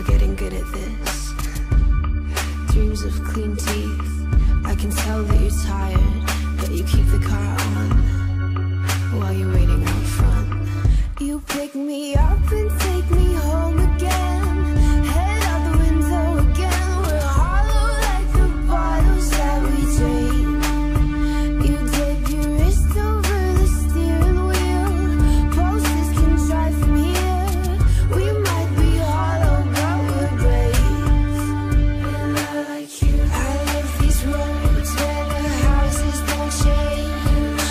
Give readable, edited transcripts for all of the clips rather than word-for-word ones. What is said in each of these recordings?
you're getting good at this. Dreams of clean teeth. I can tell that you're tired, but you keep the car on while you're waiting out front. You pick me up and take me home again. Head out the window again. We're hollow like the bottles that we drain. You dip your wrist over the steering wheel. Posters can drive from here. We might be hollow, but we're brave. And I like you. I love these roads where the houses don't change.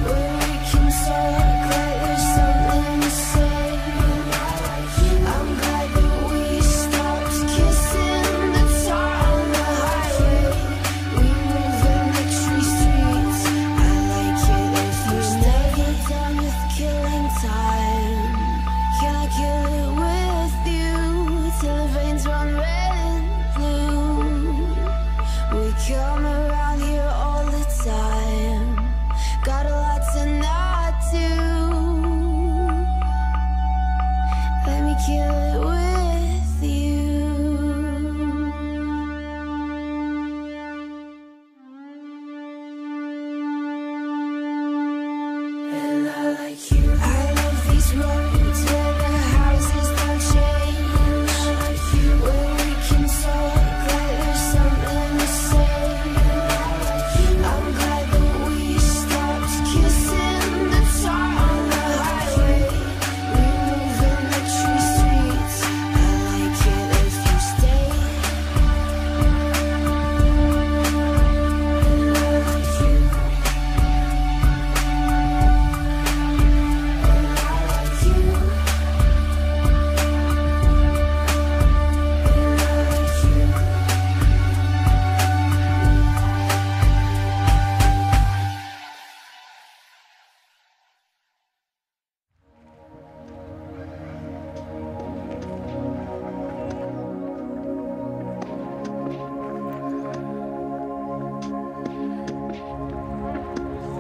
Where we can talk like there's something to say. I'm glad that we stopped kissing the tar on the highway. We move in the tree streets. I like it if you're never done with killing time. Can I kill it with you till the veins run red and blue? We come around here all the time. Got a lot to not do. Let me kill it with you. And I like you. I love these roads where the houses don't change. Where we can talk like there's something to say. I'm glad that we stopped kissing the tar on the highway. We move in the tree streets. I like it if you stay. And I like you.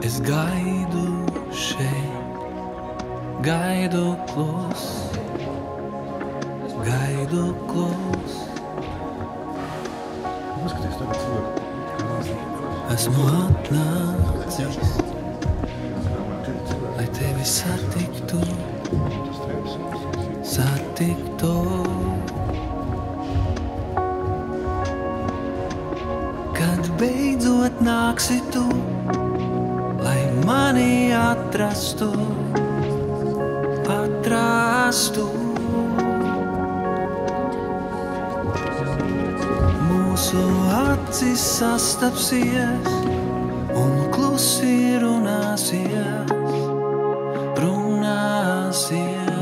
Es gaidu šeit, gaidu klus, gaidu klus. Esmu atnācis, lai tevi satiktu, satiktu. Kad beidzot nāksi tu, lai mani atrastu, atrastu. Mūsu acis sastapsies un klusi runāsies, runāsies.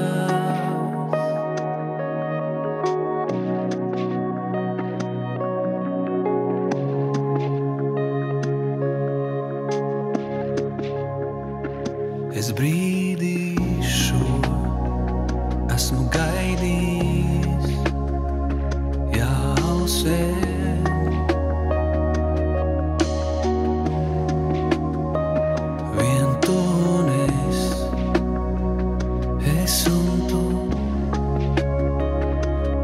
Es brīdīšu, esmu gaidījis jau sen. Vien tu un es un tu,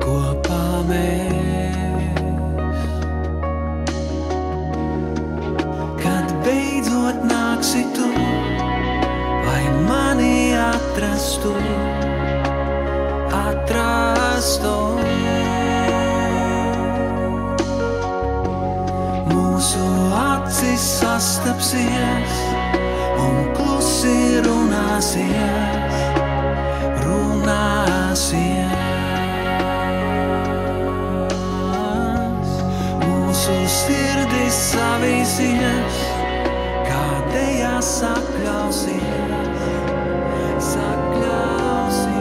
kopā mēs. Kad beidzot nāksi tu, lai mani atrastu, atrastu. Mūsu acis sastapsies un klusi runāsies, runāsies. Mūsu sirdis savīsies, kā dejā sakļausies, sakļausies.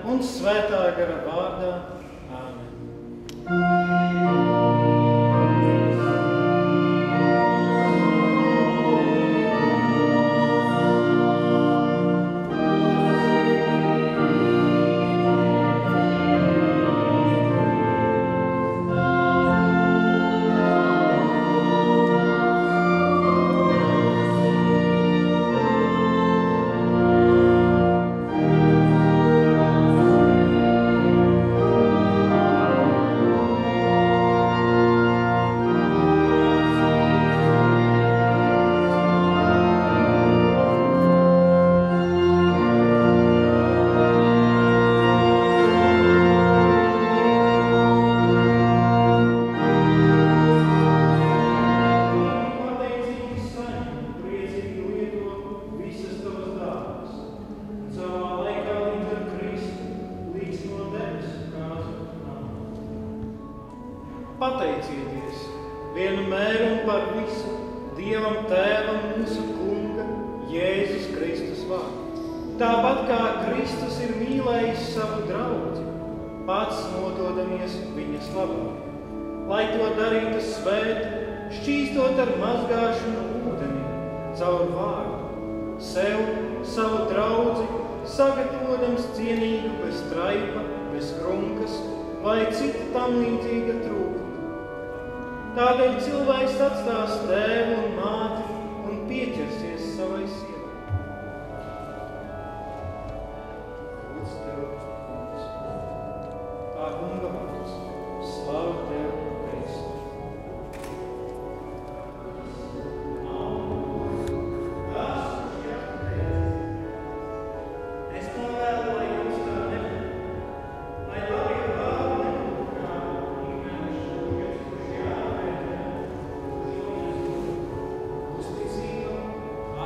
un Svētā gara vārdā. Āmen. Pateicieties vienmēr un par visu Dievam Tēvam mūsu Kunga Jēzus Kristus vārdā. Tāpat kā Kristus ir mīlējis savu draudzi, pats nododamies viņas labā, lai to darītu svēti, šķīstot ar mazgāšanu ūdeni caur vārdu, sev, savu draudzi, sagatavotams cienīgu bez traipa, bez krunkas vai cita tam līdzīga trūkuma. Tādēļ cilvēks atstās tēvu un māti un pieķersies savai sievai. Lūdzu tev, kungs. Tā kunga vārds. Slavu tev, Kristu. Es novēlu, lai jums tā nebūtu, lai labie vārdi nebūtu kā ikmēnes šūjas, kurš jāvērtē, uzticība,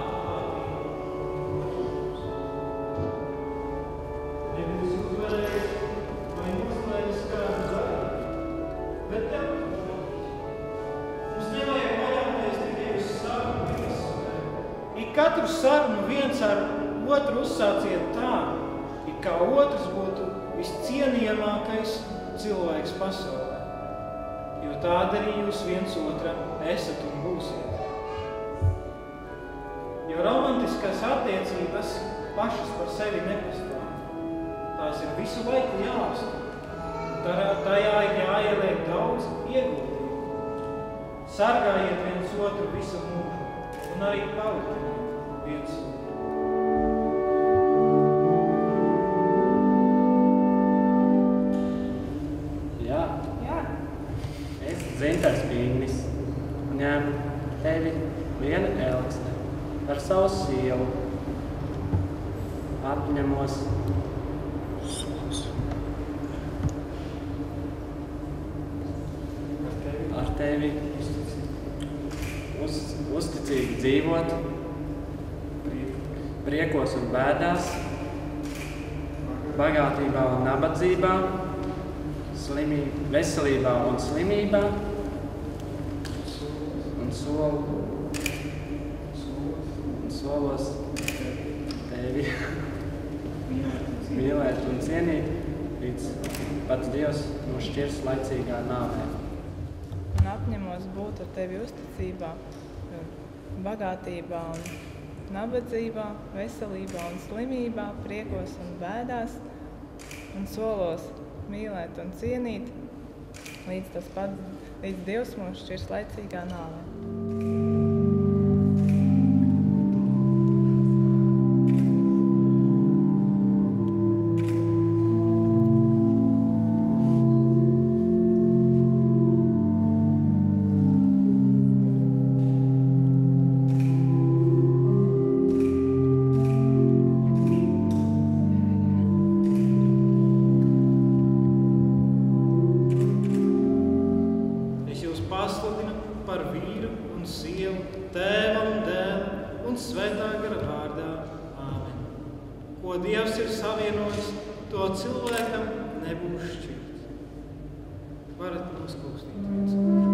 atklātība un drošums. Nebūs uzvarējis vai noslēdzis kādu darbu, bet tev mums nevajag paļauties tikai uz savu piespēju. Ik katru sarunu viens ar otru uzsāciet tā, it kā otrs būtu viscienījamākais cilvēks pasaulē, jo tāda arī jūs viens otram esat un būsiet. Jo romantiskās attiecības pašas par sevi nepastāv. Tās ir visu laiku jāuztur. Tajā ir jāieliek daudz ieguldījumu. Sargājiet viens otru visu mūžu un arī palikt viens otru. Zintars Pīgnis ņem tevi vienu elksni par savu sievu, apņemos ar tevi uzticīgi dzīvot, priekos un bēdās, bagātībā un nabadzībā, veselībā un slimībā, solos tevi mīlēt un cienīt, līdz pats Dievs mūs šķirs laicīgā nāvē. Un apņemos būt ar tevi uzticībā, bagātībā un nabadzībā, veselībā un slimībā, priekos un bēdās, un solos mīlēt un cienīt, līdz Dievs mūs šķirs laicīgā nāvē. Ko Dievs ir savienojis, to cilvēkam nebūs šķirt. Varat noskūstīt viens otru.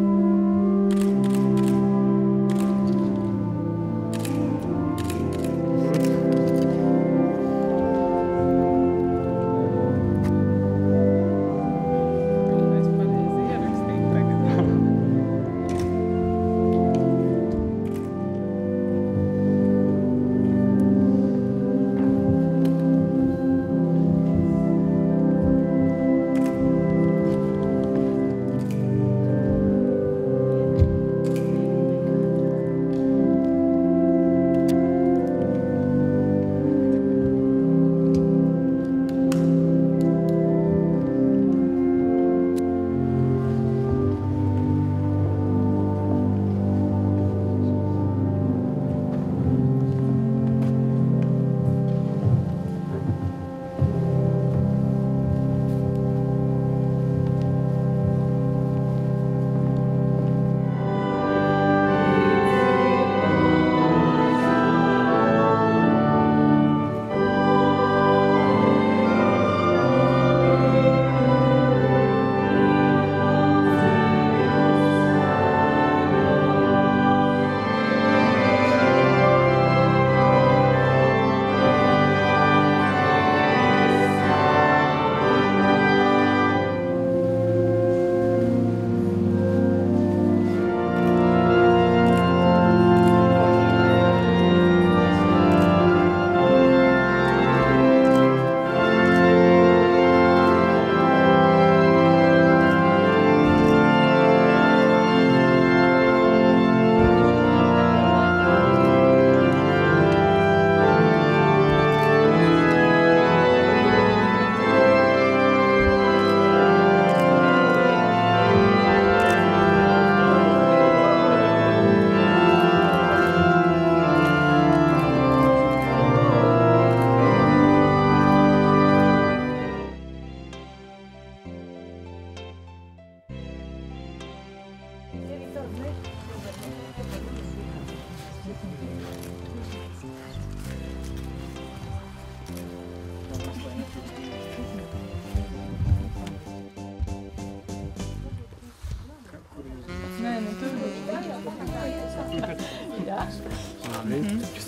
Jā.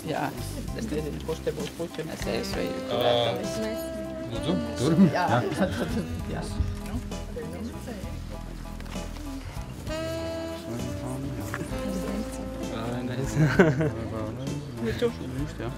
Jā, es nezinu, kurš te būs puķu nesējis vai turētājs. Lūdzu, tur? Jā, jā. Just, ja.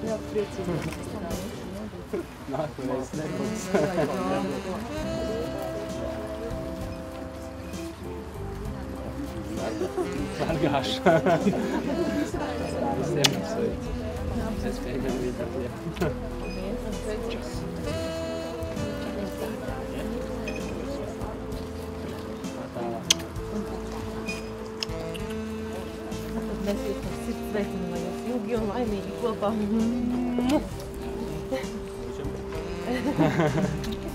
Jā, priecīgi. Nākamreiz nebūs. Sargāšu. Visiem sveic. Es piegan vidāt, Mēs jūs no sirds sveicinām, lai jūs ilgi un laimīgi kopā.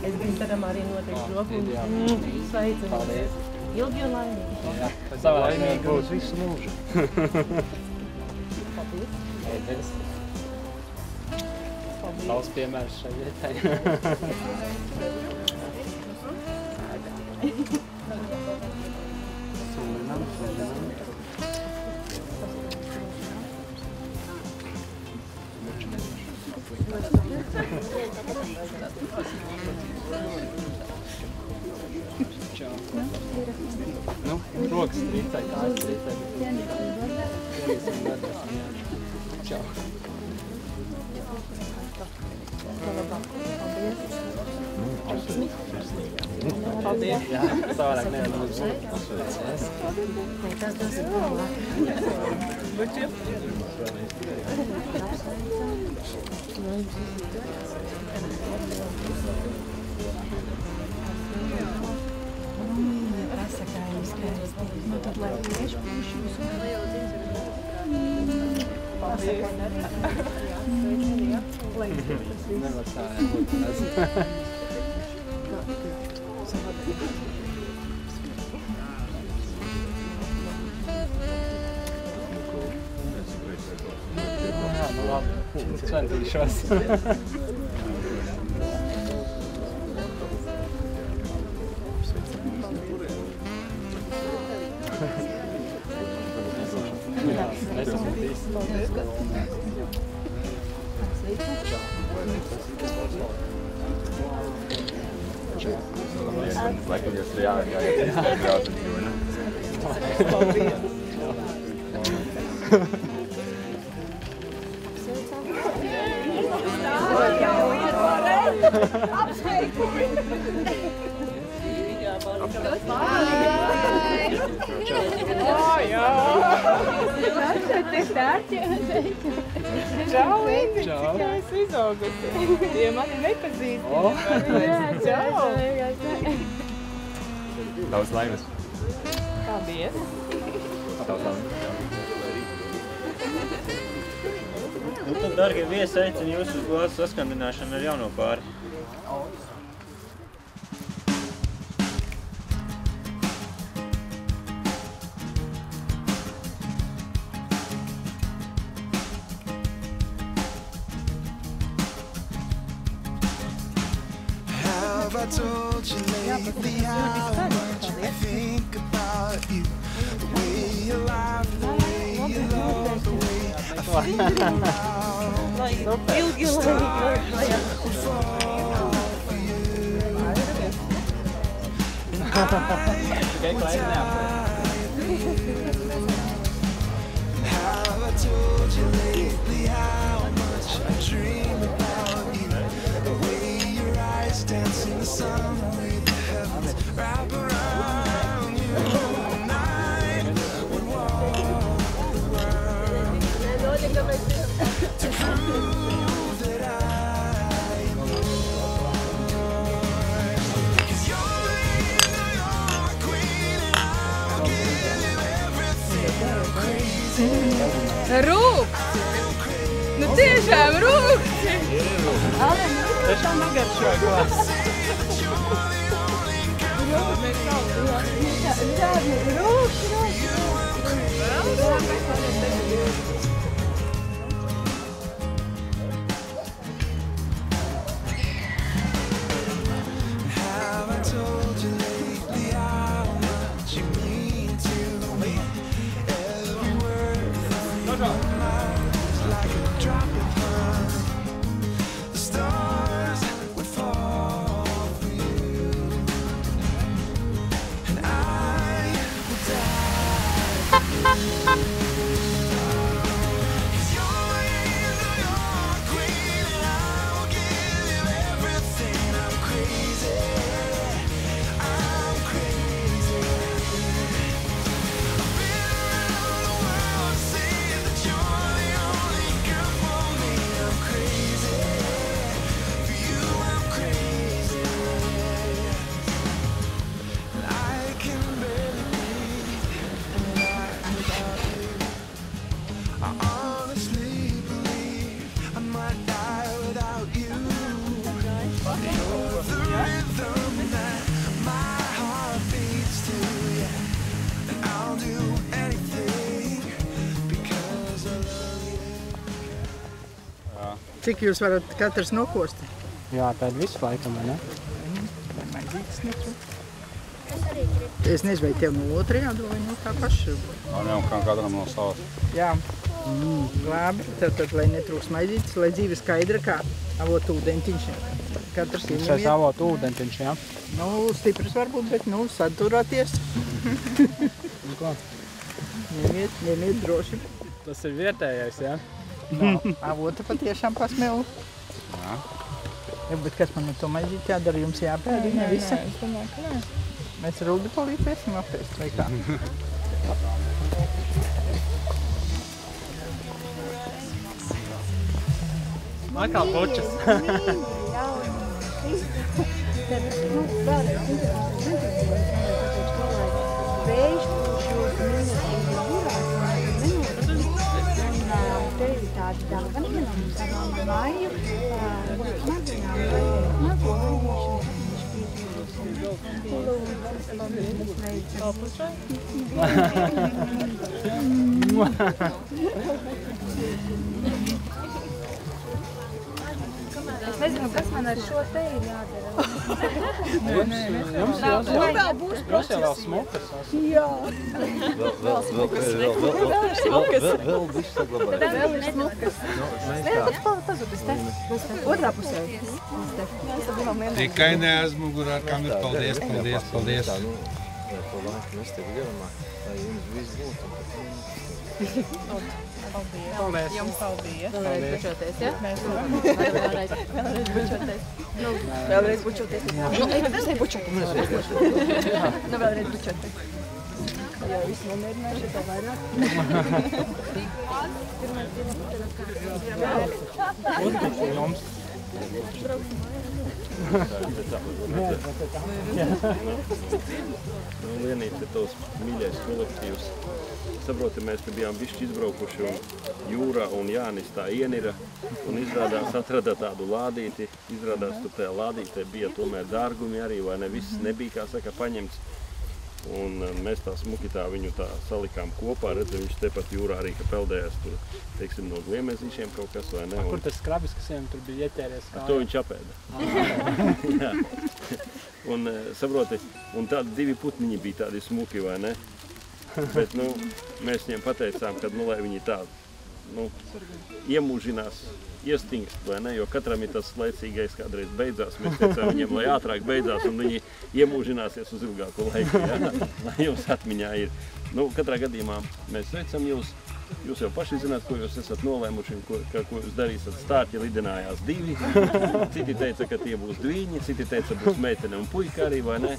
Es Gintaram arī noteikti roku un sveicinu. Paldies. Ilgi un laimīgi. Jā, savā laimīgi uz visu mūžu. Paldies. Ēderis. Tavs piemērs šai vietai. Nu, rokas strīcai, kājas strīcai. Čau. Paldies. Jā, savādāk nevar būt. Tas dos labāk. Buču. Pasakājums, ka nu tad lai prieš pušus. Paldies. Nevar tā, jā. Jā, nu labi. Es centīšos. Jā, es esmu tīs. Laikam jūs jāiet braucat, jo, ne? Paldies. Čau, Indi! Čau. Jā, es izaugusi. Ja mani nepazīst. Čau! Daudz laimes. Paldies! Daudz laimes. Nu, tad, dargie viesi, aicinu jūs uz glāzes saskandināšanu ar jauno pāri. Have I told you lately how much I think about you? The way you laugh, the way you love, the way I feel around. Ilgi un laimīgi. Tikai klaiz neapēr. Have I told you lately how much I dream about you? The way your eyes dance in the sun, the way the heavens wrap around you. And I would walk the world to prove that I am yours. 'Cause you're Rūkci! Nu tiešām rūkci! Tiešām negaršo klās. Have I told you lately how much you mean to me? Every word from your mouth is like a drop of honey. The stars would fall for you, and I would die for you. 'Cause you're the angel, you're the queen, and I will give you everything. I'm crazy. I'm crazy. I've been around the world to see that you're the only girl for me. I'm crazy. For you, I'm crazy. And I can barely breathe without you. I honestly believe I might die without you. You're the rhythm that my heart beats to, yeah. And I'll do anything because I love you. Cik jūs varat katrs nokost? Jā, tāda visu laikam, vai ne? Es nezinu, vai tev no otra jādod vai no tā paša. Jā, kā katram no savas. Jā. Labi, tad lai netrūks maizītes, lai dzīve skaidra kā avot ūdentiņš. Katrs Tas ir ieņemiet. avot ūdentiņš, jā? Nu, stiprs varbūt, bet nu, saturāties. Un ko? Ņemiet droši. Tas ir vietējais, jā? Avota patiešām pasmēlu. Jā. Ja, bet kas man ar to maizīti jādara? Jums jāpēdi, ne visi? Es domāju, ka nē. Mēs rūdi palīdzēsim apēst, vai kā? Atkal pučas. Es nezinu, kas man ar šo te ir jādara. Jums jau vēl smukas. Jā. Vēl viss saglabājas. Vēl ir smukas. Vēl pazudis te. Otrā pusē. Tikai neaizmugurā, kam ir paldies, paldies, paldies. To laiku mēs tev garumā, lai jums viss būtu. Paldies. Jums paldies. Vēlreiz bučoties, ja? Mēs varam. Vēlreiz bučoties. Vēlreiz bučoties. Nu, ej, visai bučoties. Nu, vēlreiz bučoties. Jā, viss nomierinājuši, tā vairāk. Jums. Lienīt ir tos mīļais kolektīvs. Saproti, mēs te bijām bišķi izbraukuši un Jūra un Jānis tā ienira un izrādās atrada tādu lādīti. Izrādās, tur tajā lādītē bija tomēr dārgumi arī, vai ne? Viss nebija, kā saka, paņemts. Un mēs tā smuki tā viņu tā salikām kopā, redzam, viņš tepat jūrā arī, ka peldējās tur, teiksim, no gliemezīšiem kaut kas, vai ne? Kur tas skrabis, kas viņam tur bija ieķēries kājā? To viņš apēda. Jā. Un, saproti, un tādi divi putniņi bija tādi smuki, vai ne? Bet, nu, mēs viņiem pateicām, ka, nu, lai viņi tā, nu, iemūžinās, iestingst, vai ne, jo katram ir tas laicīgais kādreiz beidzās. Mēs teicām viņiem, lai ātrāk beidzās un viņi iemūžināsies uz ilgāku laiku, jā, lai jums atmiņā ir. Nu, katrā gadījumā mēs sveicam jūs. Jūs jau paši zināt, ko jūs esat nolēmuši un ko jūs darīsiet. Stārķi lidinājās divi. Citi teica, ka tie būs dviņi, citi teica, būs meitene un puika arī, vai ne?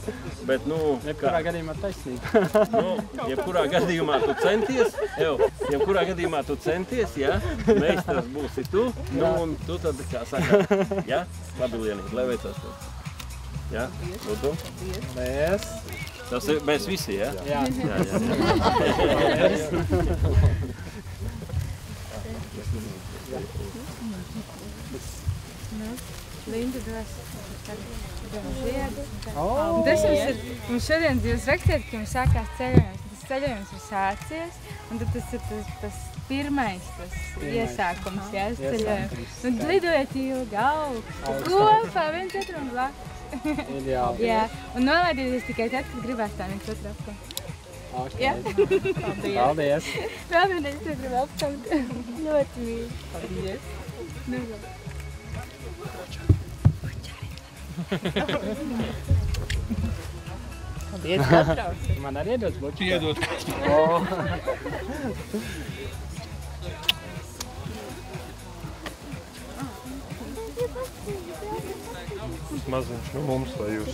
Bet, nu, jebkurā gadījumā taisnība. Nu, jebkurā gadījumā tu centies, jebkurā gadījumā tu centies, jā, meistars būsi tu, nu, un tu tad, kā saka, jā, labi, Lienīt, lai veicās tev. Jā, lūdzu. Paldies. Tas ir mēs visi, jā? Jā. Linda dos žiedu. Tas mums šodien jūs rakstījāt, ka jums sākās ceļojums. Tas ceļojums ir sācies, un tad tas ir tas pirmais, tas iesākums, jā, ceļojums. Un lidojat ilgi augstu, kopā, viens otram blakus. Ideāli. Jā, un nolaidieties tikai tad, kad gribās tā viens otru apkaut. Jā? Paldies. Vēl vienreiz to gribu apkaut. Ļoti mīļi. Paldies. Paldies, Katrauc. Man arī iedots buču. Iedod. Maziņš no mums, lai jūs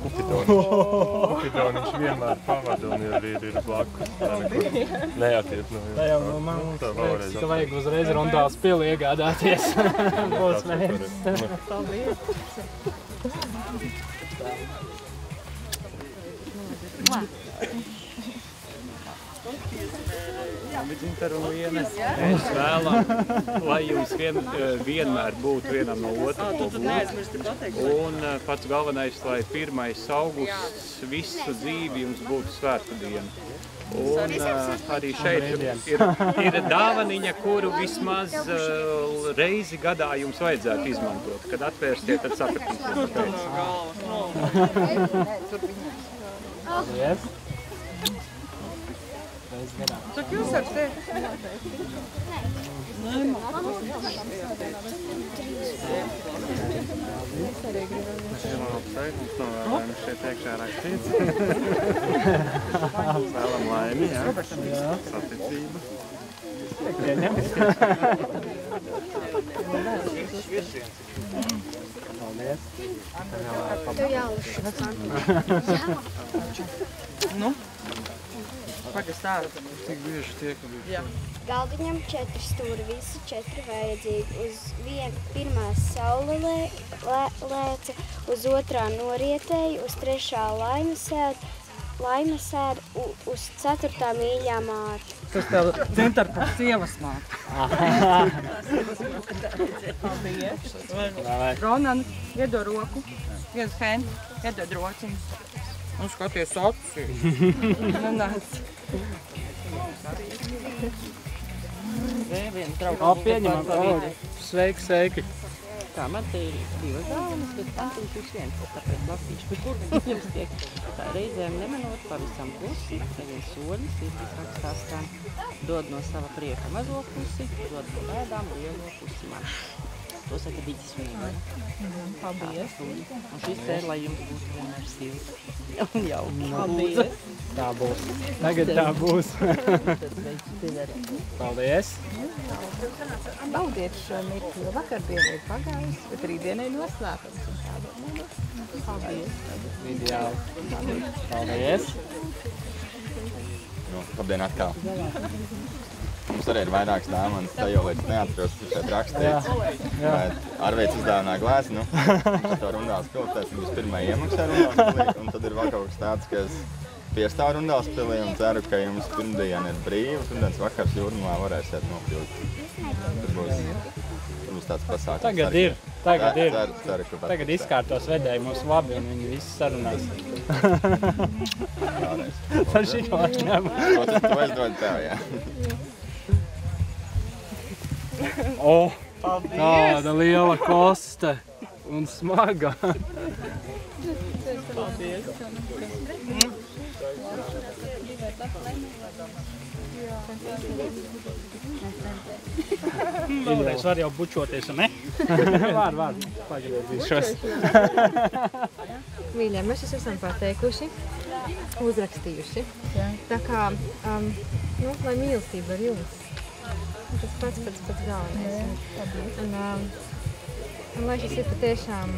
Kupidoniņš vienmēr pavada un ir blakus. Tā nekur neatiet no jums. Tā jau no mums liekas, ka vajag uzreiz Rundāls pili iegādāties. Būs mērķis. Paldies. Gintaru un Liene, es vēlam, lai jums vienmēr būtu vienam no otra un pats galvenais, lai 1. augusts visu dzīvi jums būtu svētku diena. Un arī šeit ir dāvaniņa, kuru vismaz reizi gadā jums vajadzētu izmantot. Kad atvērstiet, tad sapratīsiet. Paldies. Cik jūs ar te? Mums novērojums šeit iekšā rakstīts. Vēlam laimi, jā. Saticība. Pieņemt. Paldies. Tev jāluši. Nu? Pagast ārā. Tik bieži tiekam. Galdiņam 4 stūri, visi 4 vajadzīgi. Uz pirmā saule lēca, uz otrā norietēja, uz 3. laimesēda, uz 4. mīļā māte. Tas tev centar par sievas māte. Paldies. Ronan, iedod roku, iedod hendu, iedod rociņu. Un skaties aci. Nenāc. Pieņemam. Sveiki, sveiki. Tā, man te ir 2 dāvanas, bet Antiņš viens, tāpēc lasīšu, bet kur jums tiek tā reizēm nemanot pavisam pusi, neviens soļus, īstis rakstās kā dod no sava prieka mazo pusi, dod no bēdām lielo pusi man. To saka Diķis vienmēr. Paldies. Un šis te, lai jums būtu vienmēr silti. Un jauki. Paldies. Tā būs. Tagad tā būs. Paldies. Baudiet šo mirkli. Vakardiena ir pagājusi, bet rītdienai noslēpums. Paldies. Ideāli. Paldies. Labdien atkal. Mums arī ir vairākas dāvanas, tā jau līdz neatros, tur šeit rakstīts. Arvīts uzdāvinā glāzi, nu, to Rundāls pili, tāpēc viņš pirmā iemaksā Rundāls pilī, un tad ir vēl kaut kas tāds, ka es piestāvu Rundāls pilī un ceru, ka jums pirmdiena ir brīva, pirmdienas vakars Jūrmalā varēsiet nokļūt. Tur būs tāds pasākums. Tagad ir. Ceru, ka Tagad izkārtos vedēji mūs labi un viņi visi sarunās. Par šito atņemu. To es dodu tev, jā. O, tāda liela kosta un smaga. Paldies. Vēlreiz var jau bučoties, un ne? Var. Pagriezīšos. Mīļie, mēs jūs esam pateikuši, uzrakstījuši. Tā kā, lai mīlestība ar jums. Tas pats galvenais. Un lai šis ir patiešām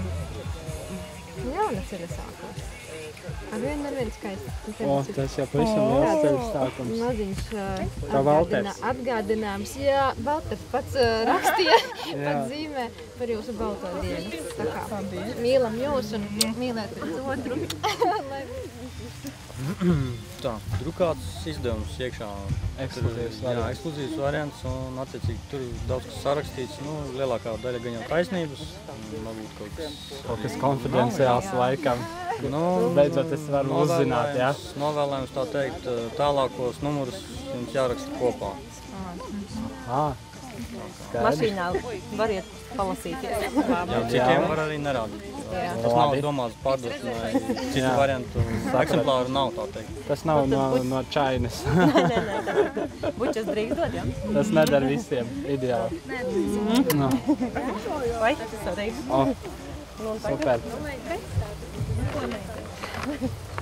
jauna ceļa sākums. Arvien skaisti. Tas jau pavisam liels ceļa sākums. Maziņš atgādinājums. Jā, Valters pats rakstīja, pats zīmē par jūsu balto dienu. Tā kā mīlam jūs un mīlēt viens otru. Tā, drukāts izdevums iekšā. Ekskluzīvs variants. Jā, ekskluzīvs variants un attiecīgi tur daudz kas sarakstīts. Nu, lielākā daļa gan jau taisnības. Varbūt kaut kas konfidenciāls laikam. Nu, beidzot es varu uzzināt, jā? Novēlējums tā teikt, tālākos numurus jums jāraksta kopā. Mašīnā variet palasīties. Jā, citiem var arī nerādīt. Tas nav domāts pārdošanai, citu variantu eksemplāru nav, tā teikt. Tas nav no čainas. Nē. Bučas drīkst dod, jā? Tas nedara visiem ideāli. Vai, tas arī? Super.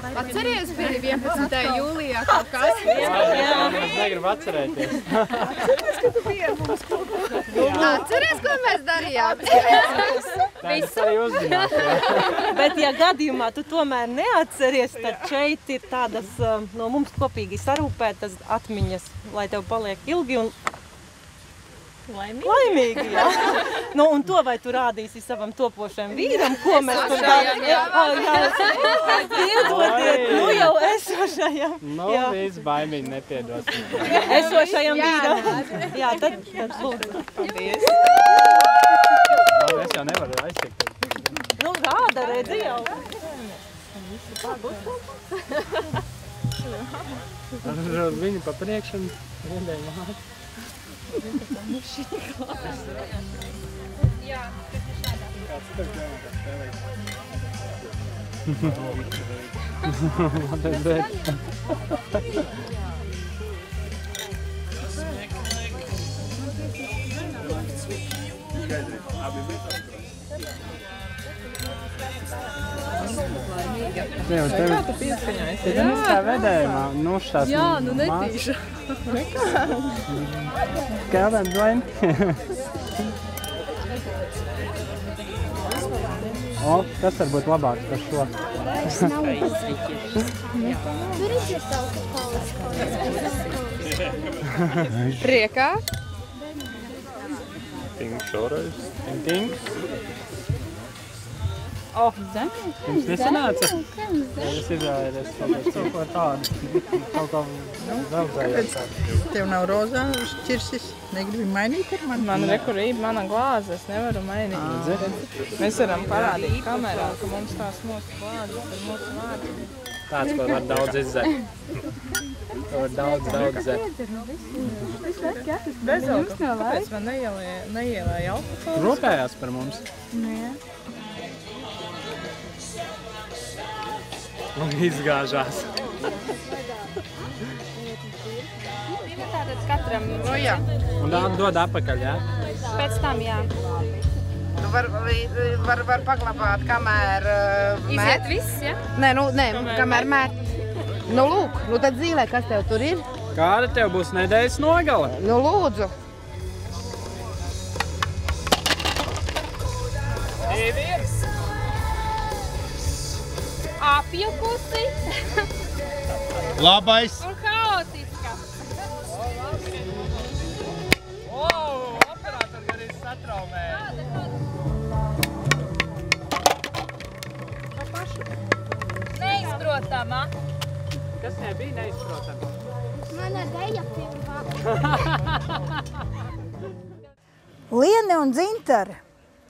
Atceries bija 11. jūlijā kaut kas? Jā, es negribu atcerēties. Atceries, ka tu biji ar mums kopā? Atceries, ko mēs darījām? Tas arī uzzināt. Bet, ja gadījumā tu tomēr neatceries, tad šeit ir tādas no mums kopīgi sarūpētas atmiņas, lai tev paliek ilgi un laimīgi, jā. Nu, un to vai tu rādīsi savam topošajam vīram, ko mēs tur piedodiet, nu jau esošajam. Nu, viss baimīgi nepiedos. Esošajam vīram. Jā, tad lūdzu. Paldies. Es jau nevaru aiztikt. Nu, rāda, redzi jau. Ar viņu pa priekšu un riendēju māti. Jā, Kā tu pieskaņājies? Jā, kā vedējumā. Nu, šās jā, nu netīša. Kādēm dvain? O, tas var būt labāks par šo. Priekā. Tink šoreiz. Tink. O, zemē. Jums nesanāca? Es izvēlējies kaut ko tādu. Kaut ko veldzējās. Tev nav rozā šķirsis? Negribi mainīt ar mani? Man rekurība, mana glāze, es nevaru mainīt. Mēs varam parādīt kamerā, ka mums tās mūsu glāzes ar mūsu vārdu. Tāds, ko var daudz izzēt. To var daudz zēt. Bezalka, kāpēc man neielēja alkoholis? Rūpējās par mums. Nē. Un izgāžās. Tātad katram. Nu jā. Un dod apakaļ, jā? Pēc tam, jā. Nu var paglabāt, kamēr Iziet viss, jā? Nē, kamēr mēt. Nu lūk, nu tad zīlē, kas tev tur ir? Kāda tev būs nedēļas nogale? Nu lūdzu. Apjukusi. Labais. Un haotiska. Operātori arī satraumēja. Neizprotama. Kas nebija neizprotama? Mana deja pirmā. Liene un Dzintare,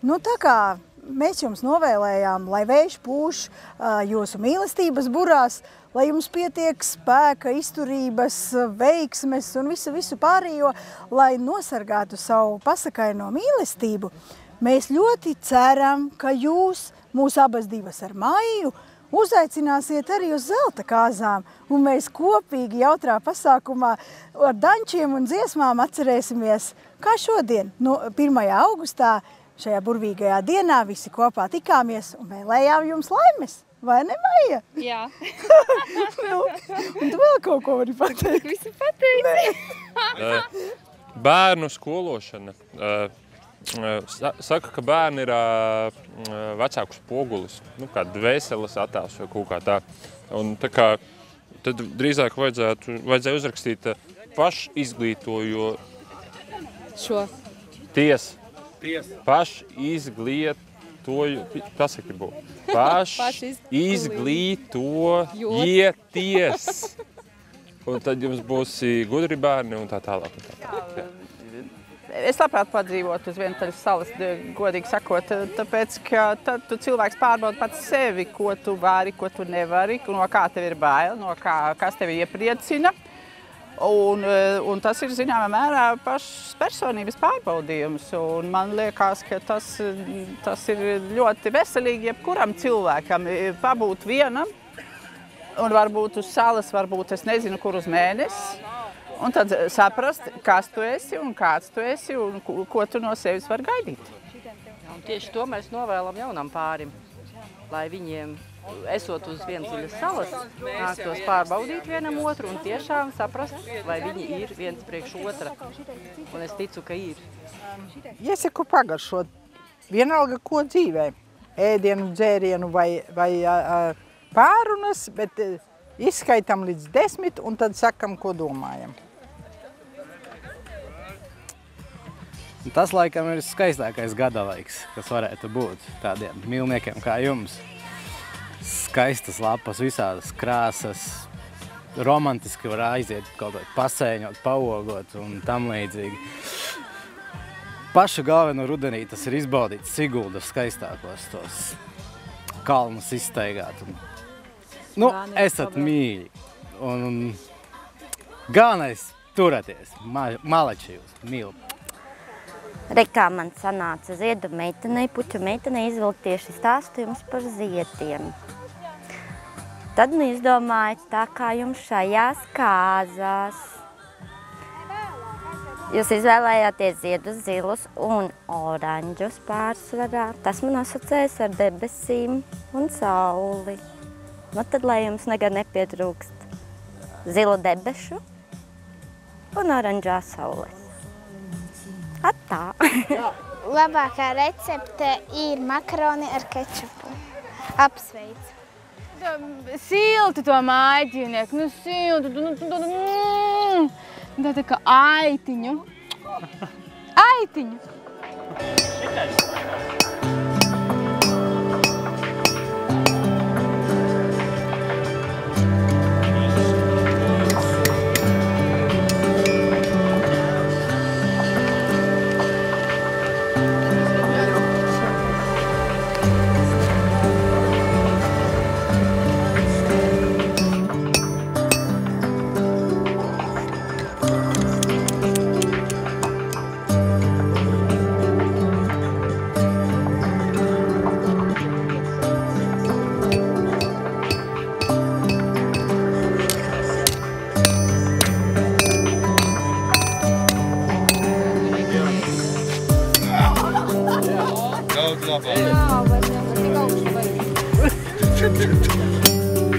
nu tā kā mēs jums novēlējām, lai vējš pūš jūsu mīlestības burās, lai jums pietiek spēka, izturības, veiksmes un visu pārējo, lai nosargātu savu pasakaino mīlestību. Mēs ļoti ceram, ka jūs mūs abas divas ar Maiju uzaicināsiet arī uz zelta kāzām, un mēs kopīgi jautrā pasākumā ar dančiem un dziesmām atcerēsimies, kā šodien, 1. augustā, šajā burvīgajā dienā visi kopā tikāmies un vēlējām jums laimes, vai ne, Maija? Jā. Un tu vēl kaut ko vari pateikt? Visi pateikt. Bērnu skološana. Saka, ka bērni ir vecāku spogulis, kā dvēseles attēls vai kaut kā tā. Un tā kā tad drīzāk vajadzēja uzrakstīt pašizglītojo Šo. Pašizglītojošo Pašizglītojieties. Un tad jums būs gudri bērni un tā tālāk. Es labprāt padzīvotu uz vientuļas salas, godīgi sakot, tāpēc, ka tad tu cilvēks pārbauda pats sevi, ko tu vari, ko tu nevari, no kā tev ir bail, no kas tevi iepriecina. Un tas ir, zināmā mērā, pašas personības pārbaudījums. Un man liekas, ka tas ir ļoti veselīgi jebkuram cilvēkam pabūt vienam. Un varbūt uz salas, varbūt es nezinu, kur uz mēnesi. Un tad saprast, kas tu esi un kāds tu esi un ko tu no sevis var gaidīt. Un tieši to mēs novēlam jaunam pārim, lai viņiem, esot uz vientuļas salas, nāktos pārbaudīt vienam otru un tiešām saprast, vai viņi ir viens priekš otra. Un es ticu, ka ir. Iesaku pagaršot vienalga, ko dzīvē. Ēdienu, dzērienu vai pārunas, bet izskaitam līdz 10 un tad sakam, ko domājam. Tas, laikam, ir skaistākais gada laiks, kas varētu būt tādiem mīlniekiem kā jums. Skaistas lapas, visādas krāsas, romantiski var aiziet kaut ko pasēņot, paogot un tam līdzīgi. Pašu galveno rudenī tas ir izbaudīt Siguldas skaistākos tos kalnus izstaigāt. Nu, esat mīļi un galvenais turēties, malači jūs, mīlu. Rekā man sanāca ziedu meitenei, puķu meitenei izvilkt tieši stāstījums par ziediem. Tad nu izdomāju tā kā jums šajās kāzās. Jūs izvēlējāties ziedus zilus un oranžus pārsvarā. Tas man asociējas ar debesīm un sauli. Nu tad, lai jums nekad nepietrūkst zilu debešu un oranžā saules. Atā! Labākā recepte ir makaroni ar kečupu. Apsveic! Silti to mājdzīvnieku, nu silti, tā kā aitiņu. Aitiņu!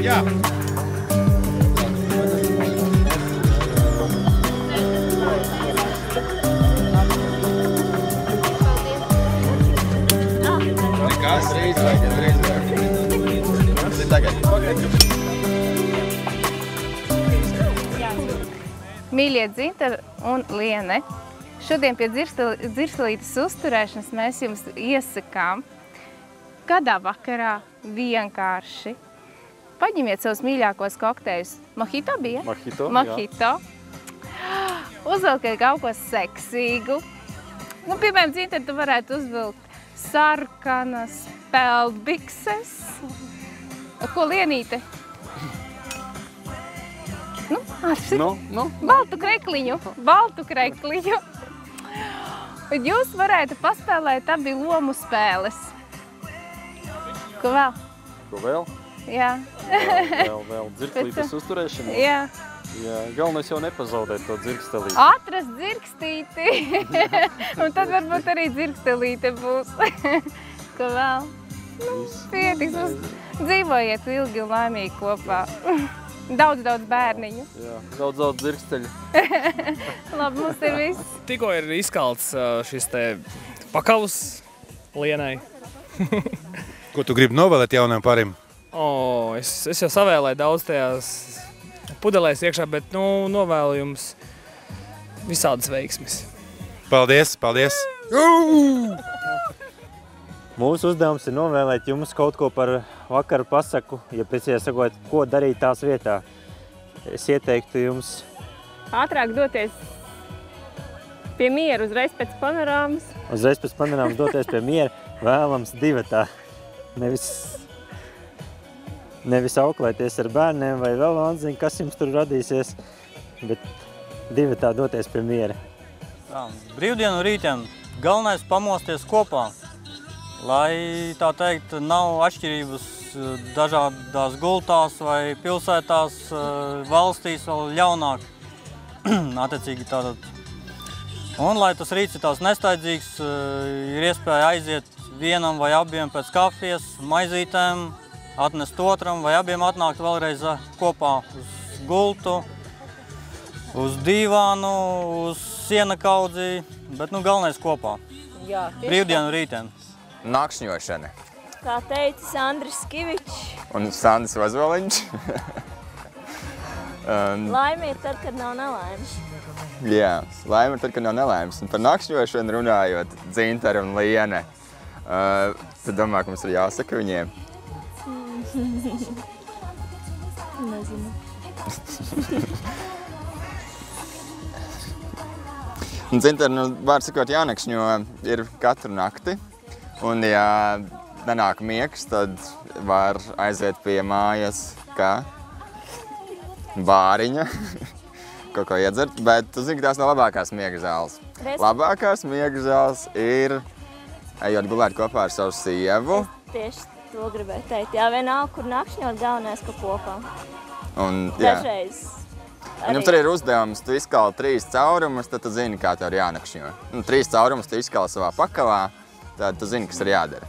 Jā. Nekas, reiz vajag. Mīļie Dzintara un Liene, šodien pie dzirkstelītes uzturēšanas mēs jums iesakām kādā vakarā vienkārši paņemiet savus mīļākos kokteļus. Mojito bija? Mojito. Uzvilkiet kaut ko seksīgu. Nu, piemēram, Dzintara, tu varētu uzvilkt sarkanas peldbikses. Ko, Lienīte? Nu, atši. Baltu krekliņu. Un jūs varētu paspēlēt abi lomu spēles. Ko vēl? Ko vēl? Jā. Vēl dzirkstelītes uzturēšana? Jā. Galvenais jau nepazaudēt to dzirkstelīti. Atrast dzirkstīti. Un tad varbūt arī dzirkstelīte būs. Ko vēl? Nu, pietiks, mums dzīvojiet ilgi un laimīgi kopā. Daudz bērniņu. Jā, daudz dzirksteļu. Labi, mums ir viss. Tikko ir izkalts šis te pakavus Lienai. Ko tu gribi novēlēt jaunajam parim? Es jau savēlēju daudz tajās pudelēs iekšā, bet novēlu jums visādas veiksmes. Paldies, paldies! Mūsu uzdevums ir novēlēt jums kaut ko par vakaru pasaku, ja precīzi sakot, ko darīt tās vietā. Es ieteiktu jums ātrāk doties pie miera, uzreiz pēc panorāmas. Uzreiz pēc panorāmas doties pie miera, vēlams divatā. Nevis auklēties ar bērniem vai vēl atzīt, kas jums tur radīsies, bet divatā doties pie miera. Brīvdienu rītiem galvenais pamosties kopā, lai tā teikt nav atšķirības dažādās gultās vai pilsētās, valstīs vēl ļaunāk. Attiecīgi tātad. Un lai tas rīts ir tās nestaidzīgs, ir iespēja aiziet vienam vai abiem pēc kafijas, maizītēm, atnest otram vai abiem atnākt vēlreiz kopā uz gultu, uz dīvānu, uz siena kaudzi, bet galvenais kopā. Jā, brīvdienu rītiem. Nakšņošana. Kā teica Sandris Skivičs. Un Sandis Vazoliņš. Laime ir tad, kad nav nelaimes. Jā, laime ir tad, kad nav nelaimes. Un par nakšņošanu runājot, Dzintara un Liene, tad domāju, ka mums ir jāsaka viņiem. Nezinu. Dzintara, vārds sakot, jānakšņo ir katru nakti. Un, ja nenāk miegs, tad var aiziet pie mājas kā bāriņa, kaut ko iedzert, bet tu zini, ka tās nav labākās miega zāles. Labākās miega zāles ir ejot gulēt kopā ar savu sievu. Tieši to gribēju teikt. Jā, vienalga, kur nakšņot, galvenais, ka kopā. Un, jā. Dažreiz. Un jums arī ir uzdevums, tu izkali 3 caurumus, tad tu zini, kā tev ir jānakšņo. 3 caurumus tu izkali savā pakavā, tad tu zini, kas ir jādara.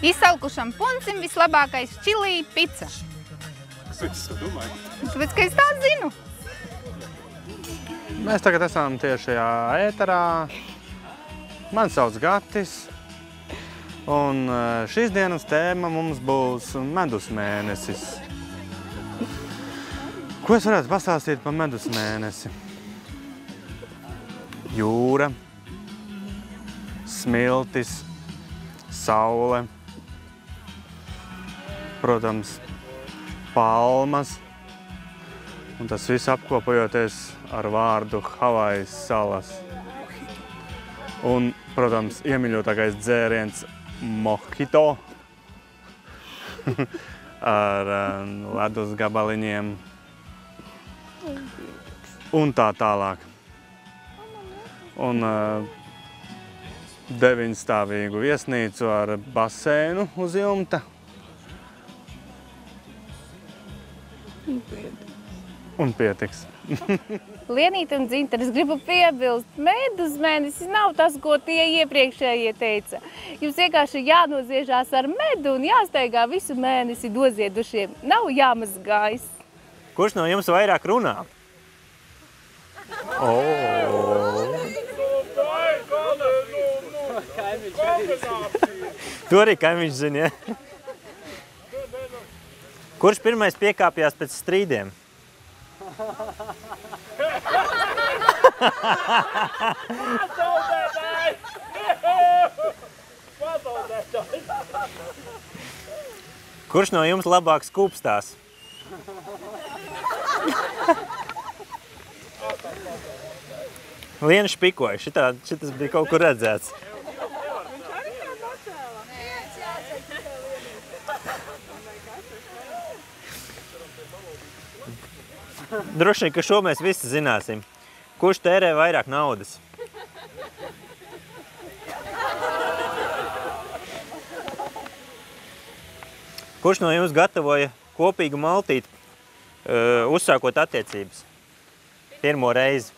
Izsalkušam puncim vislabākais čilī pica. Kāpēc tu domāji? Tāpēc, ka es tā zinu. Mēs tagad esam tiešajā ēterā. Man sauc Gatis. Un šīs dienas tēma mums būs medus mēnesis. Ko es varētu pastāstīt par medus mēnesi? Jūra, smiltis, saule, protams, palmas. Un tas viss apkopojoties ar vārdu Havajas salas. Un, protams, iemīļotākais dzēriens mojito ar ledus gabaliņiem un tā tālāk. Un 9-stāvīgu viesnīcu ar baseinu uz jumta. Un pietiks. Lienīte un Dzintara, es gribu piebilst, medus mēnesis nav tas, ko tie iepriekšējie teica. Jums vienkārši jānoziežās ar medu un jāsteigā visu mēnesi doziedušiem. Nav jāmazgājas. Kurš no jums vairāk runā? To arī kaimiņš zina, ja? Kurš pirmais piekāpjās pēc strīdiem? Kurš no jums labāk skūpstās? Liena špikoja, šitas bija kaut kur redzēts. Droši vien, ka šo mēs visi zināsim. Kurš tērē vairāk naudas? Kurš no jums gatavoja kopīgu maltīti, uzsākot attiecības? Pirmo reizi.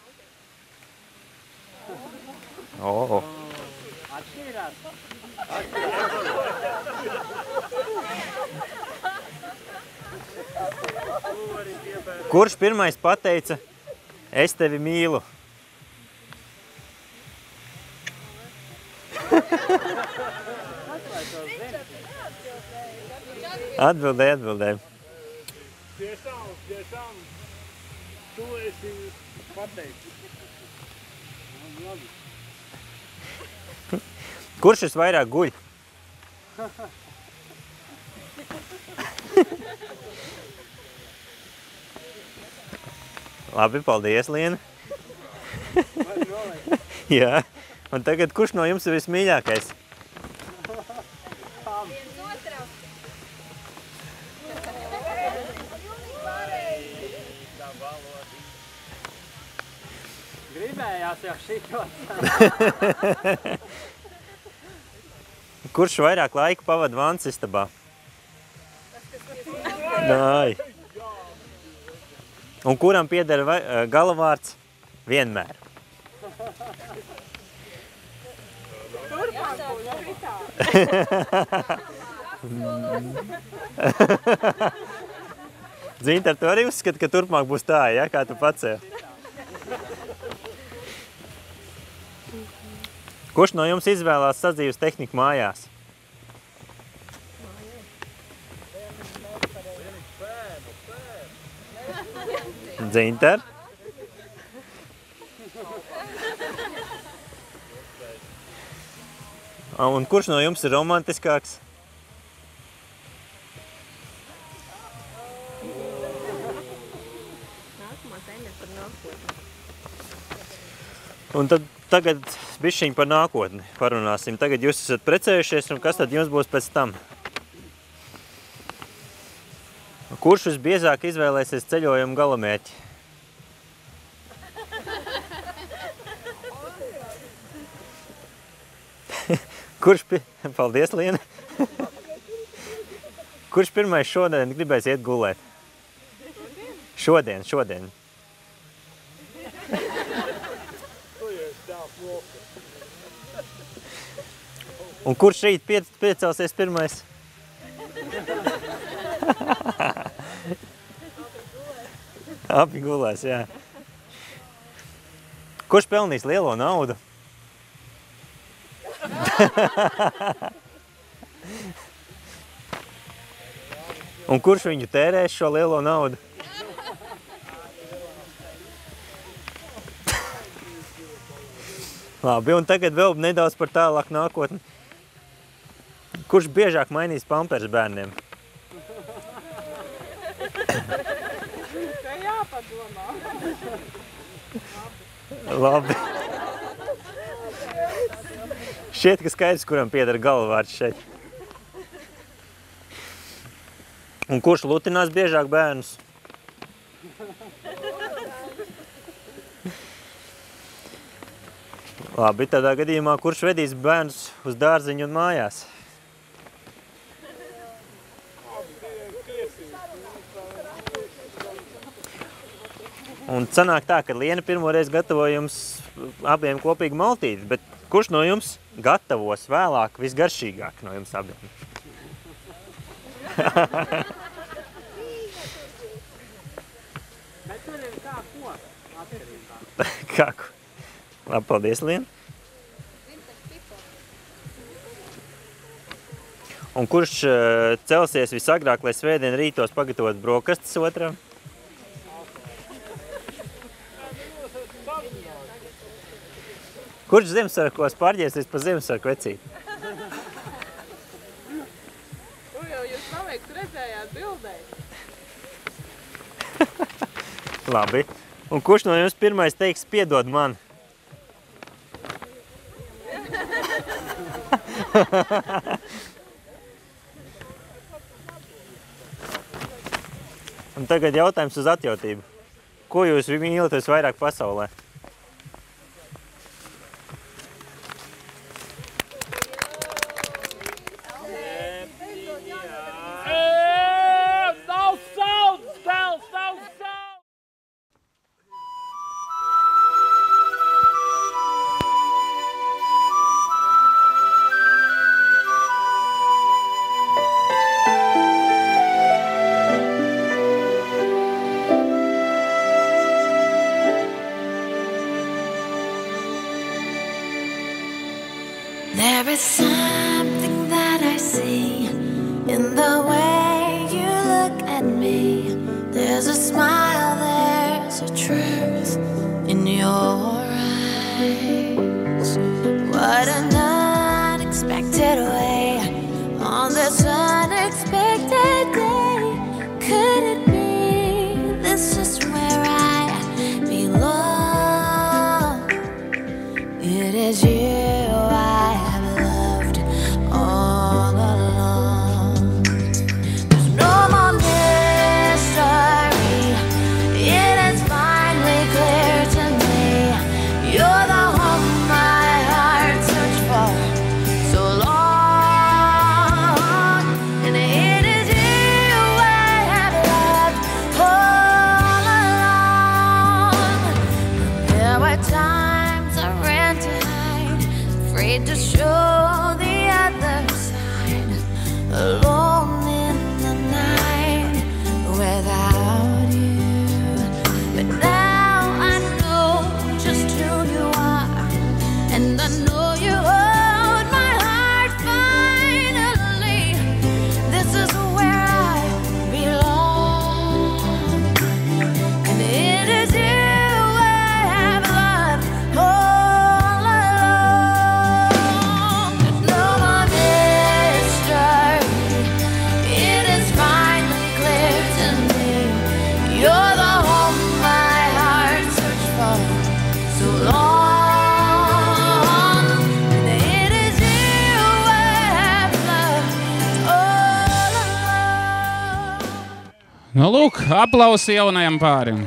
Kurš pirmais pateica, es tevi mīlu? Atbildēji. Tiešām, tu esi pateicis. Kurš visvairāk guļ? Labi, paldies, Liena. Jā. Un tagad, kurš no jums ir vismīļākais? Gribējās jau šitos. Kurš vairāk laika pavada vannas istabā? Nāj. Un kuram pieder galavārds? Vienmēr. Zintar, tu arī uzskati, ka turpmāk būs tā, ja? Kā tu pacēli? Kurš no jums izvēlās sadzīves tehniku mājās? Zintar? Un kurš no jums ir romantiskāks? Un tad tagad bišķiņ par nākotni parunāsim. Tagad jūs esat precējušies, un kas tad jums būs pēc tam? Kurš visbiezāk izvēlēsies ceļojumu galamērķi? Paldies, Liena. Kurš pirmais šodien gribēs iet gulēt? Šodien. Un kurš rīt piecelsies pirmais? Abi gulēs, jā. Kurš pelnīs lielo naudu? Un kurš viņu tērēs šo lielo naudu? Labi, un tagad vēl nedaudz par tālāk nākotni. Kurš biežāk mainīs pampers bērniem? Tā jāpadomā. Labi. Šķiet, ka skaidrs, kuram pieder galavārds šeit. Un kurš lutinās biežāk bērnus? Labi, tādā gadījumā, kurš vedīs bērnus uz dārziņu un mājās? Un sanāk tā, ka Liena pirmoreiz gatavo jums abiem kopīgi maltīti, bet kurš no jums gatavos vēlāk visgaršīgāk no jums abiem? Bet tur ir kā ko atkarībā. Kā ko? Labi, paldies, Liena. Un kurš celsies visagrāk, lai svētdien rītos pagatavot brokastis otram? Kurš Ziemassvētkos pārģērsies pa Ziemassvētku vecīti? To jau jūs noveikti redzējāt bildē. Labi. Un kurš no jums pirmais teiks piedod man? Un tagad jautājums uz atjautību. Ko jūs mīlat vairāk pasaulē? There is something that I see in the way you look at me. There's a smile, there's a truth in your eyes. What an unexpected drifted away on this unexpected day. Could it be this is where I belong? It is you I have loved all along. There's no more mystery. It is finally clear to me. You're the home my heart searched for so long. And it is you I have loved all along. There were times I ran to hide, afraid to show the other side, alone in the night without you. But now I know just who you are, and I know you hold my heart finally. This is where I belong, and it is you I have loved all along. There's no more mystery. It is finally clear to me. You're the home my heart searched for so long. And it is you I have loved all along. Nu, lūk, aplausi jaunajam pārim.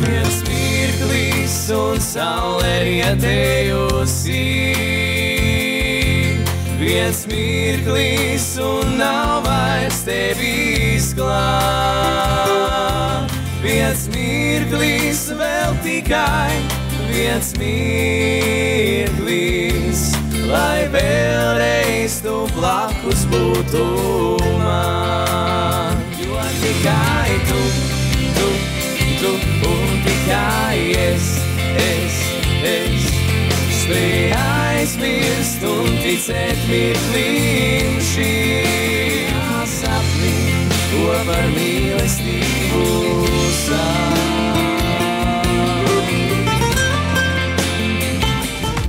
Viens mirklis un saule rietējusi. Viens mirklis un nav vairs tevis klāt. Viens mirklis vēl tikai viens mirklis, lai vēlreiz tu blakus būtu man. Jo tikai tu un tikai es spēju aizmirst un ticēt mirklim šī sapnī, ko par mīlestību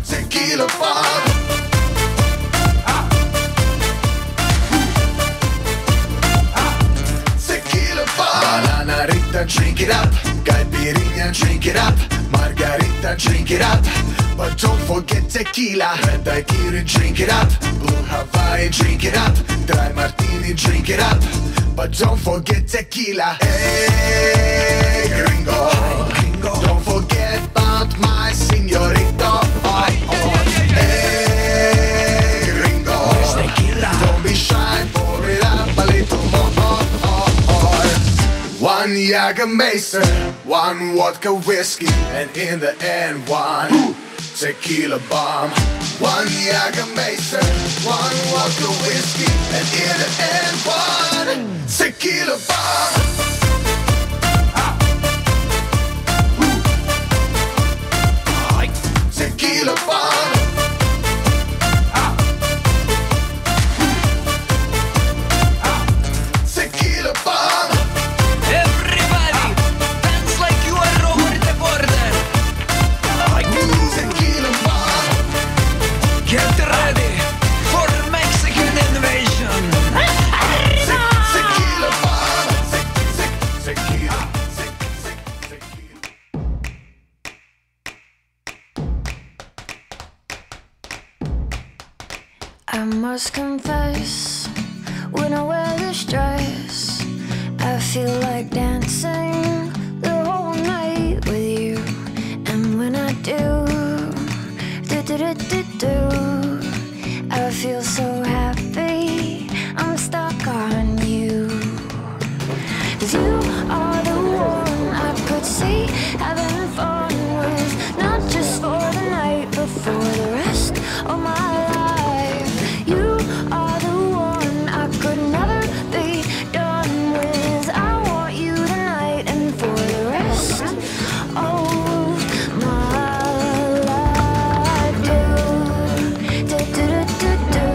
Tequila bomb. Tequila bomb. Banana Rita, drink it up. Caipirinha, drink it up. Margarita, drink it up. But don't forget tequila. Red daiquiri, drink it up. Blue Hawaii, drink it up. Dry martini, drink it up. But don't forget tequila. Hey, gringo. Don't forget about my señorita. Hey, gringo. Don't be shy, pour it up a little more. One Jägermeister, one vodka whiskey, and in the end, one tequila bomb. One Jägermeister, one vodka whiskey, and in the end, one tequila bomb. Tequila bomb. Tequila bomb. Everybody, dance like you are over the border. Tequila bomb. Get ready for Mexican invasion. Tequila bomb. Tequila. I must confess, when I wear this dress, I feel like dancing the whole night with you. And when I do, I feel so happy, I'm stuck on you. 'Cause you are the one I could see having fun with, not just for the night, but for the rest of my life. You are the one I could never be done with. I want you tonight and for the rest of my life. Do, do, do, do, do, do.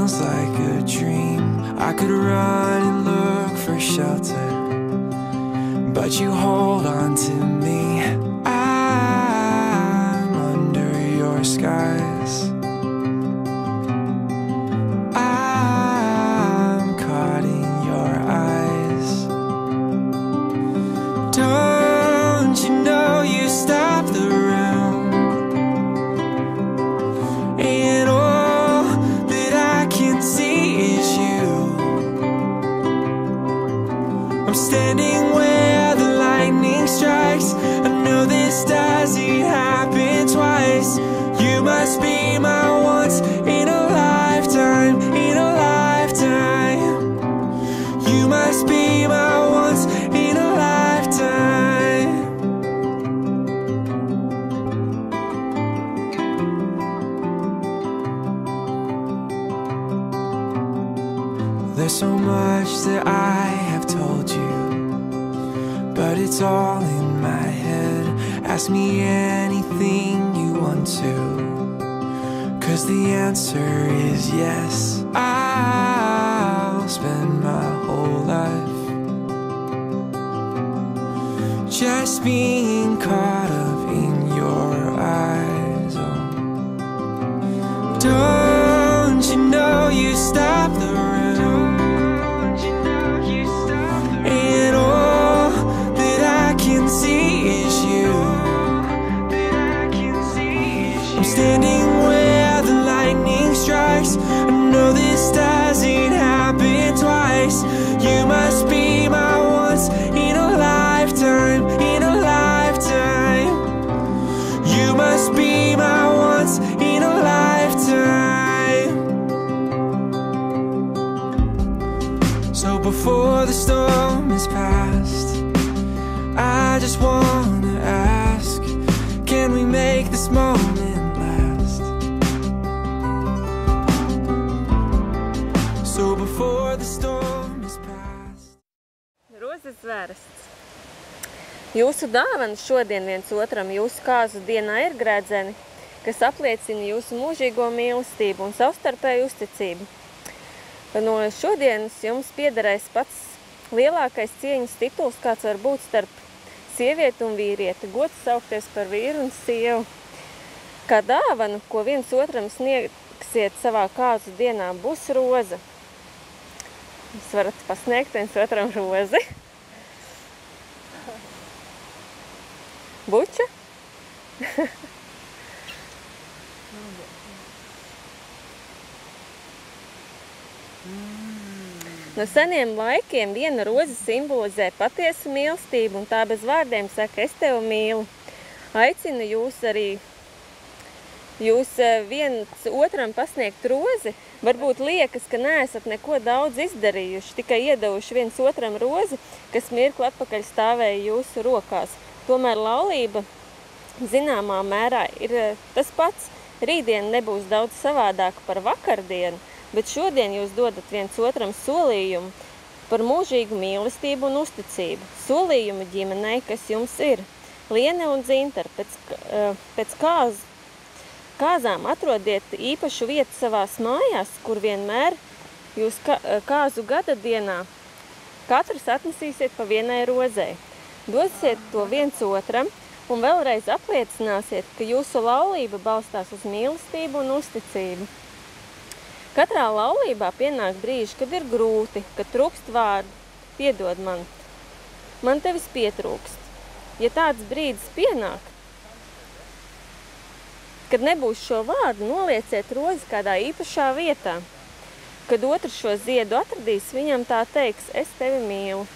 feels like a dream. I could run and look for shelter, but you hold on to me. I'm under your skies. I'm caught in your eyes. Don't you know you stop the room, and all that I can see is you. I'm standing where the lightning strikes. I know this doesn't happen twice. You must be my once in a lifetime, in a lifetime. You must be my once in a lifetime. There's so much that I have told you, but it's all in my head. Ask me anything you want to, 'cause the answer is yes. I'll spend my whole life just being caught up in your eyes. Oh. Don't you know you stop the room, and all that I can see is you. I'm standing where the lightning strikes. I know this doesn't happen twice. You must be my once in a lifetime, in a lifetime. You must be my once in a lifetime. So before the storm is past, I just wanna ask, can we make this moment last? So before the storm is past. Rozes zvērests. Jūsu dāvana šodien viens otram jūsu kāzu dienā ir grēdzeni, kas apliecina jūsu mūžīgo mīlestību un savstarpēju uzticību. No šodienas jums piederēs pats lielākais cieņas tituls, kāds var būt starp sievieti un vīrieti, gods saukties par vīru un sievu. Kā dāvana, ko viens otram sniegsiet savā kāzu dienā, būs roze. Jūs varat pasniegt viens otram rozi. Buča? No seniem laikiem viena roze simbolizē patiesu mīlestību, un tā bez vārdiem saka, es tevi mīlu. Aicinu jūs arī, viens otram pasniegt rozi. Varbūt liekas, ka neesat neko daudz izdarījuši, tikai iedevuši viens otram rozi, kas mirkli atpakaļ stāvēja jūsu rokās. Tomēr laulība zināmā mērā ir tas pats. Rītdien nebūs daudz savādāka par vakardienu, bet šodien jūs dodat viens otram solījumu par mūžīgu mīlestību un uzticību. Solījumu ģimenei, kas jums ir. Liene un Zintar, pēc kāzām atrodiet īpašu vietu savās mājās, kur vienmēr jūs kāzu gada dienā katrs atnesīsiet pa vienai rozei. Dosiet to viens otram un vēlreiz apliecināsiet, ka jūsu laulība balstās uz mīlestību un uzticību. Katrā laulībā pienāk brīži, kad ir grūti, kad trūkst vārdu. Piedod man tevis pietrūkst. Ja tāds brīdis pienāk, kad nebūs šo vārdu, nolieciet rozi kādā īpašā vietā. Kad otrs šo ziedu atradīs, viņam tā teiks, es tevi mīlu.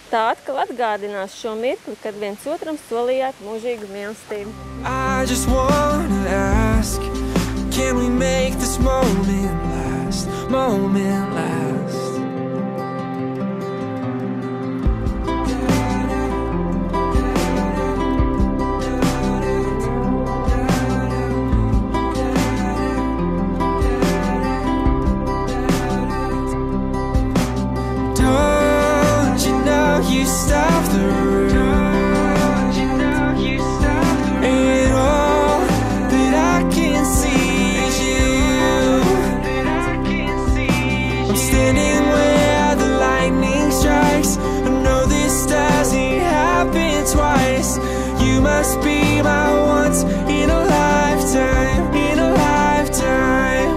Tā atkal atgādinās šo mirkli, kad viens otram solījāt mūžīgu mīlestību. I just wanna ask, can we make this moment last, moment last? You stop the room, and all that I can see is you. You must be my once in a lifetime, in a lifetime.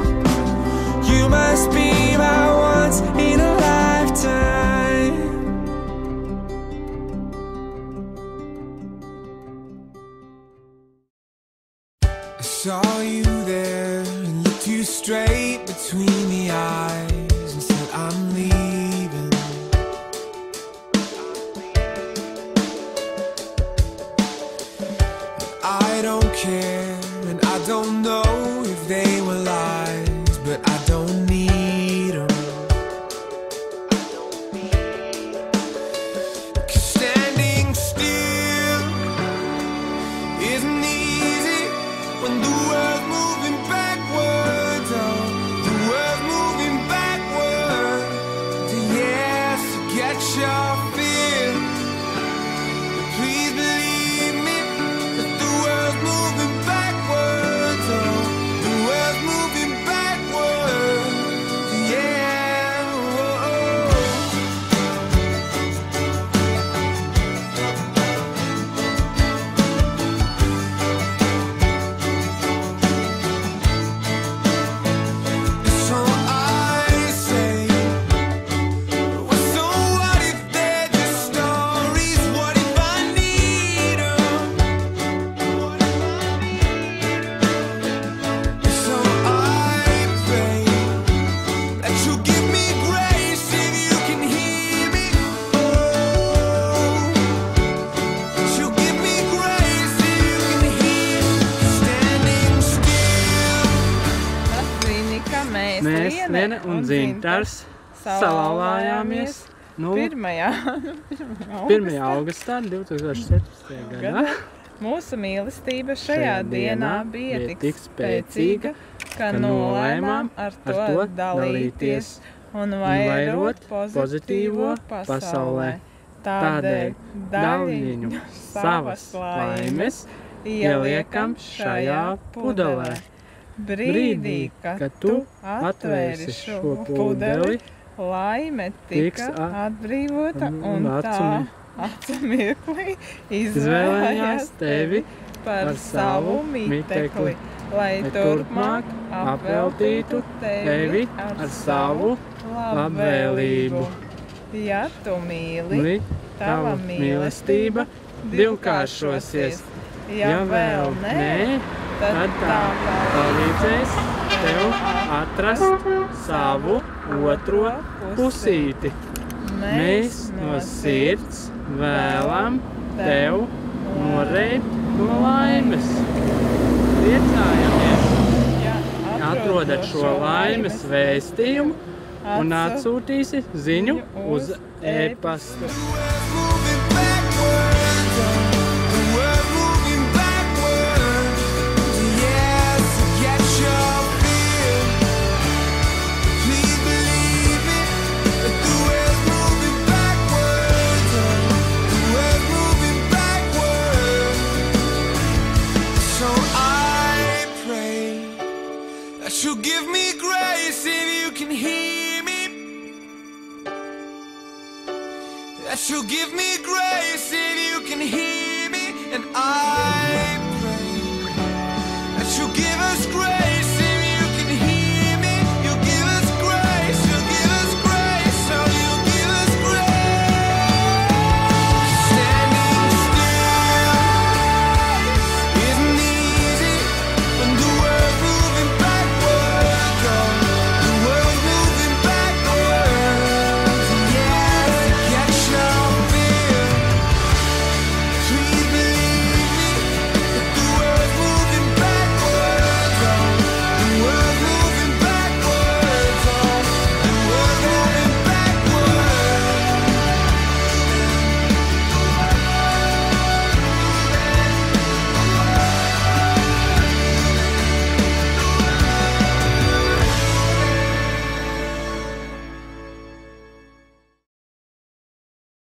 You must be my once in a lifetime. I saw you there and looked you straight between the eyes and said, I'm leaving. I don't care and I don't know if they were lies, but I don't need them. 'Cause standing still isn't easy when the world's moving backwards. Oh, the world's moving backwards. Yes, get your feel. Please believe me that the world's moving backwards. Oh, the world's moving backwards. Yeah. Oh. So I say, well, so what if they're just stories? What if I need 'em? So I pray that you'll give me grace if you can hear me. Oh, that you'll give me grace if you can hear me. Standing still. Latvīnika mēs Liene un Dzintars salauzāmies 1. augustā 2017. gadā. Mūsu mīlestība šajā dienā bija tik spēcīga, ka nolēmām ar to dalīties un vairot pozitīvo pasaulē. Tādēļ daļiņu savas laimes ieliekam šajā pudelē. Brīdī, kad tu atvērsi šo pudeli, laime tiks atbrīvota un tā acu mirklī izvēlējās tevi par savu mitekli, lai turpmāk apveltītu tevi ar savu labvēlību. Ja tu mīli, tava mīlestība divkāršosies. Ja vēl nē, tad tā palīdzēs tev atrast savu otro pusīti. Mēs no sirds vēlam tev noreit no laimes. Priecājamies, atrodat šo laimes vēstījumu un atsūtīsi ziņu uz e-pastu. You'll give me grace if you can hear me. That you'll give me grace if you can hear me. And I